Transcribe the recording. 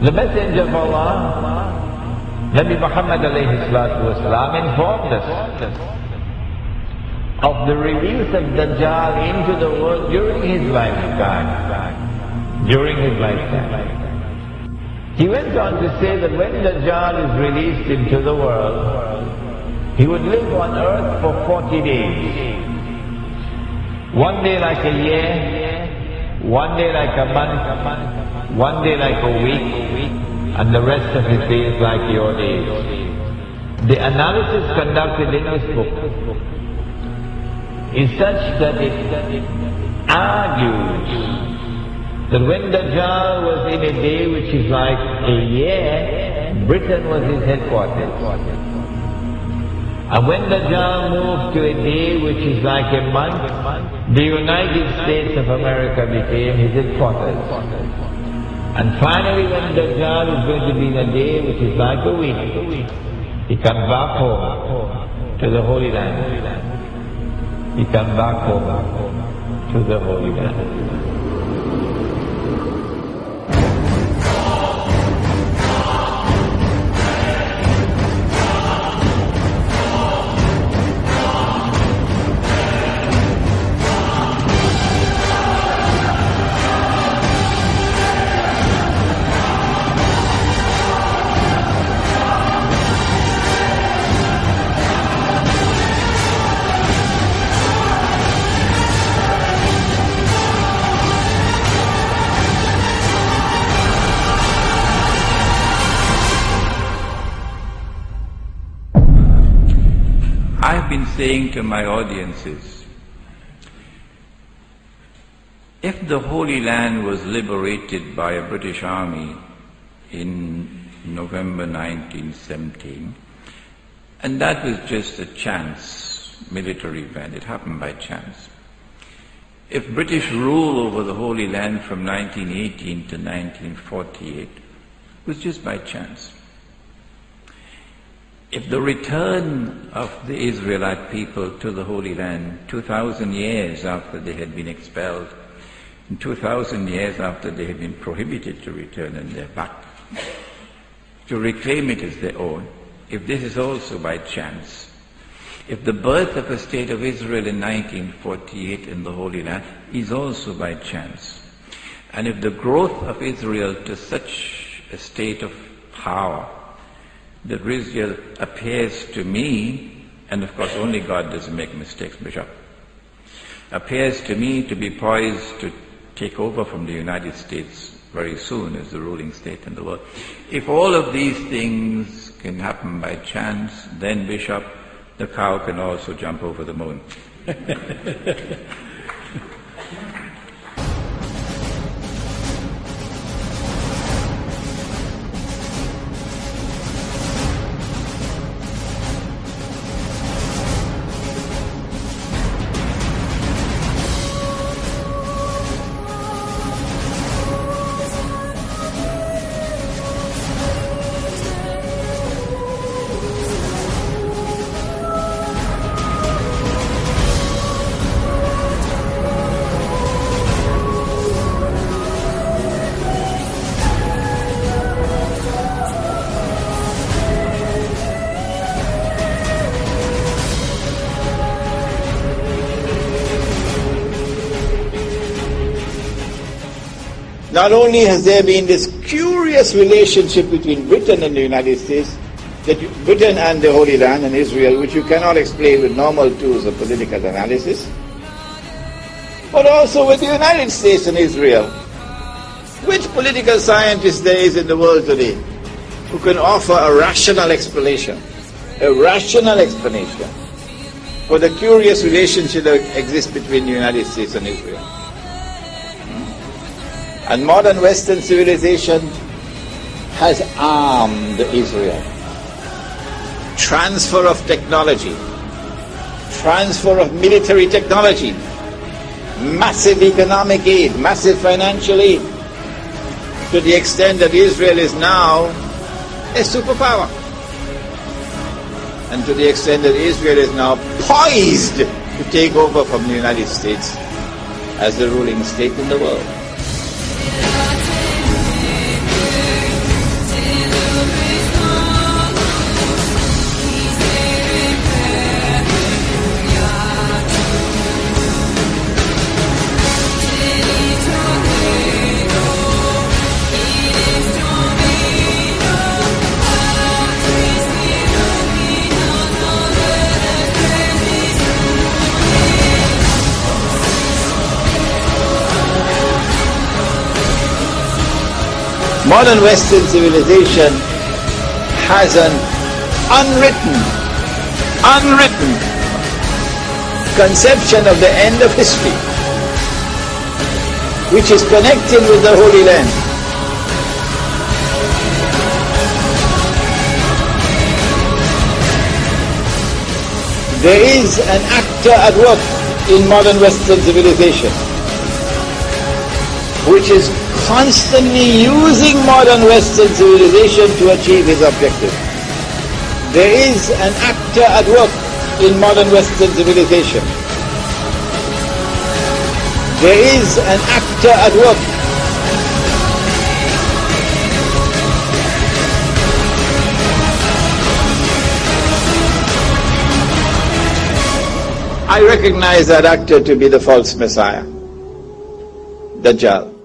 The Messenger of Allah, Nabi Muhammad alayhi salatu wasalam, informed us of the release of Dajjal into the world during his lifetime. He went on to say that when Dajjal is released into the world, he would live on earth for 40 days. One day like a year, one day like a month, one day like a week, and the rest of his days like your days. The analysis conducted in this book is such that it argues that when Dajjal was in a day which is like a year, Britain was his headquarters. And when Dajjal moved to a day which is like a month, the United States of America became his headquarters. And finally when Dajjal is going to be in a day which is like a week, he comes back home to the Holy Land. He comes back home to the Holy Land. I've been saying to my audiences, if the Holy Land was liberated by a British army in November 1917, and that was just a chance military event, it happened by chance. If British rule over the Holy Land from 1918 to 1948 was just by chance. If the return of the Israelite people to the Holy Land 2,000 years after they had been expelled, and 2,000 years after they had been prohibited to return and they're back, to reclaim it as their own, if this is also by chance, if the birth of a state of Israel in 1948 in the Holy Land is also by chance, and if the growth of Israel to such a state of power that Israel appears to me, and of course only God doesn't make mistakes, Bishop, appears to me to be poised to take over from the United States very soon as the ruling state in the world. If all of these things can happen by chance, then Bishop, the cow can also jump over the moon. Not only has there been this curious relationship between Britain and the United States, that Britain and the Holy Land and Israel, which you cannot explain with normal tools of political analysis, but also with the United States and Israel. Which political scientist there is in the world today who can offer a rational explanation for the curious relationship that exists between the United States and Israel? And modern Western civilization has armed Israel. Transfer of technology, transfer of military technology, massive economic aid, massive financial aid, to the extent that Israel is now a superpower. And to the extent that Israel is now poised to take over from the United States as the ruling state in the world. Modern Western civilization has an unwritten conception of the end of history, which is connecting with the Holy Land. There is an actor at work in modern Western civilization, which is constantly using modern Western civilization to achieve his objective. There is an actor at work in modern Western civilization. There is an actor at work. I recognize that actor to be the false Messiah, Dajjal.